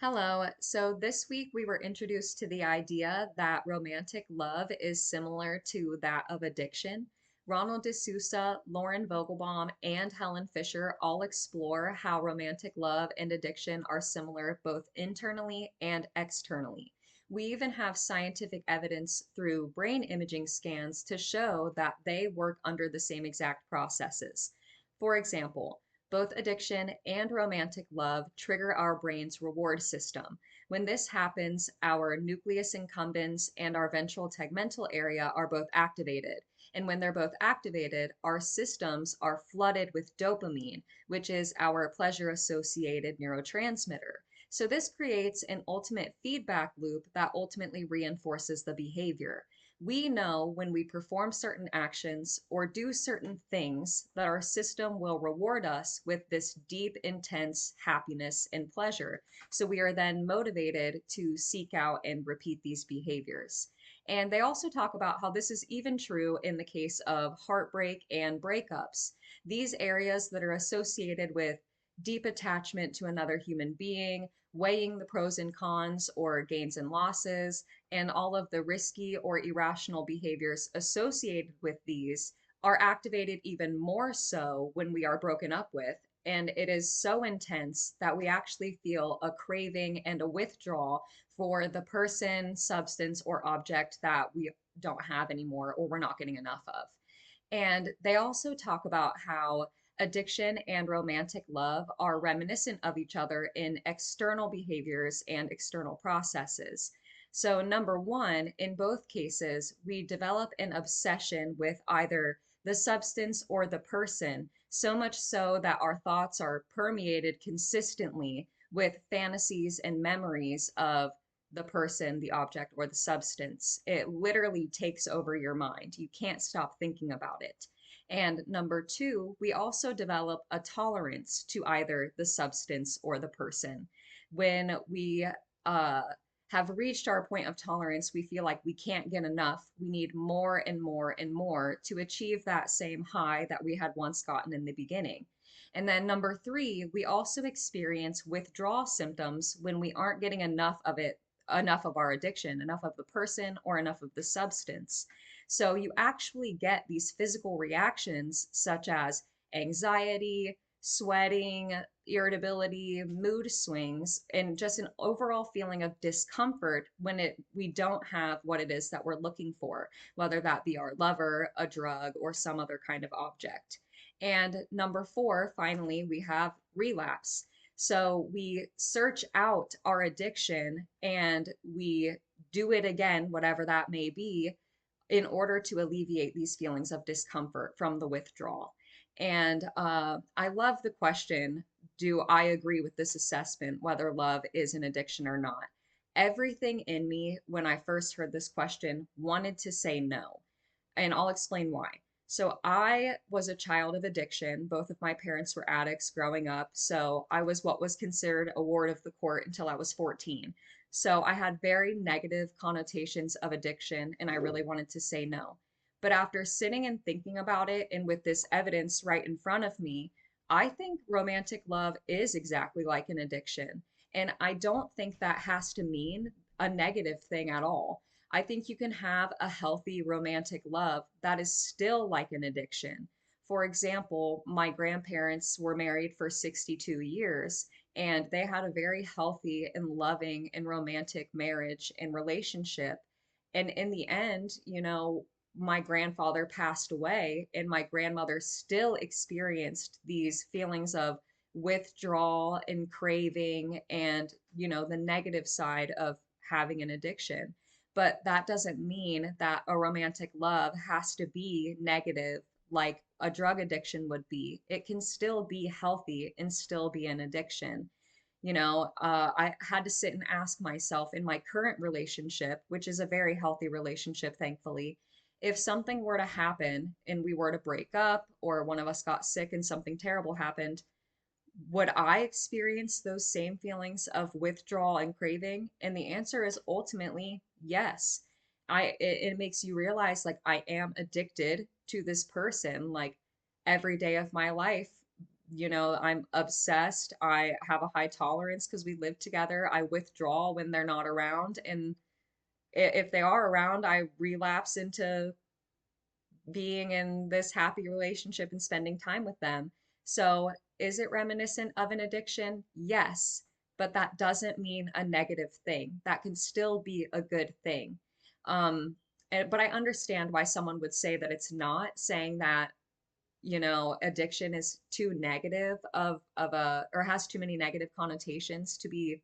Hello. So this week we were introduced to the idea that romantic love is similar to that of addiction. Ronald D'Souza, Lauren Vogelbaum, and Helen Fisher all explore how romantic love and addiction are similar both internally and externally. We even have scientific evidence through brain imaging scans to show that they work under the same exact processes. For example, both addiction and romantic love trigger our brain's reward system. When this happens, our nucleus accumbens and our ventral tegmental area are both activated. And when they're both activated, our systems are flooded with dopamine, which is our pleasure associated neurotransmitter. So, this creates an ultimate feedback loop that ultimately reinforces the behavior. We know when we perform certain actions or do certain things that our system will reward us with this deep, intense happiness and pleasure. So we are then motivated to seek out and repeat these behaviors. And they also talk about how this is even true in the case of heartbreak and breakups. These areas that are associated with deep attachment to another human being, weighing the pros and cons or gains and losses, and all of the risky or irrational behaviors associated with these are activated even more so when we are broken up with. And it is so intense that we actually feel a craving and a withdrawal for the person, substance, or object that we don't have anymore or we're not getting enough of. And they also talk about how addiction and romantic love are reminiscent of each other in external behaviors and external processes. So, number one, in both cases, we develop an obsession with either the substance or the person, so much so that our thoughts are permeated consistently with fantasies and memories of the person, the object, or the substance. It literally takes over your mind. You can't stop thinking about it. And number two, we also develop a tolerance to either the substance or the person. When we uh, have reached our point of tolerance, we feel like we can't get enough. We need more and more and more to achieve that same high that we had once gotten in the beginning. And then number three, we also experience withdrawal symptoms when we aren't getting enough of it, enough of our addiction, enough of the person, or enough of the substance. So you actually get these physical reactions such as anxiety, sweating, irritability, mood swings, and just an overall feeling of discomfort when we don't have what it is that we're looking for, whether that be our lover, a drug, or some other kind of object. And number four, finally, we have relapse. So we search out our addiction and we do it again, whatever that may be, in order to alleviate these feelings of discomfort from the withdrawal. And I love the question, do I agree with this assessment, whether love is an addiction or not? Everything in me, when I first heard this question, wanted to say no. And I'll explain why. So, I was a child of addiction. Both of my parents were addicts growing up. So, I was what was considered a ward of the court until I was 14. So, I had very negative connotations of addiction, and I really wanted to say no. But after sitting and thinking about it, and with this evidence right in front of me, I think romantic love is exactly like an addiction. And I don't think that has to mean a negative thing at all. I think you can have a healthy romantic love that is still like an addiction. For example, my grandparents were married for 62 years and they had a very healthy and loving and romantic marriage and relationship. And in the end, my grandfather passed away and my grandmother still experienced these feelings of withdrawal and craving and, the negative side of having an addiction. But that doesn't mean that a romantic love has to be negative like a drug addiction would be. It can still be healthy and still be an addiction. I had to sit and ask myself in my current relationship, which is a very healthy relationship, thankfully, if something were to happen and we were to break up or one of us got sick and something terrible happened, would I experience those same feelings of withdrawal and craving? And the answer is ultimately yes. It makes you realize like I am addicted to this person like every day of my life I'm obsessed. I have a high tolerance because we live together. I withdraw when they're not around. And if they are around, I relapse into being in this happy relationship and spending time with them. So, is it reminiscent of an addiction? Yes, but that doesn't mean a negative thing. That can still be a good thing. Um, but I understand why someone would say that it's not, saying that, addiction is too negative of a or has too many negative connotations to be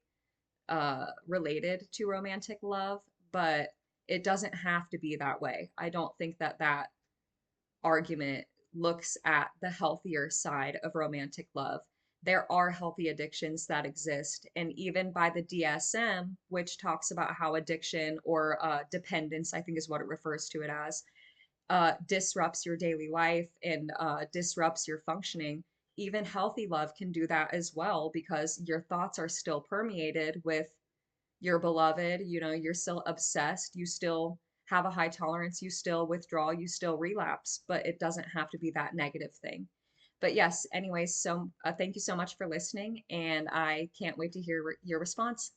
related to romantic love, but it doesn't have to be that way. I don't think that that argument looks at the healthier side of romantic love. There are healthy addictions that exist. And even by the DSM, which talks about how addiction or dependence, I think is what it refers to it as, disrupts your daily life and disrupts your functioning. Even healthy love can do that as well because your thoughts are still permeated with your beloved, you're still obsessed, you still have a high tolerance, you still withdraw, you still relapse, but it doesn't have to be that negative thing. But yes, anyways, so thank you so much for listening, and I can't wait to hear your response.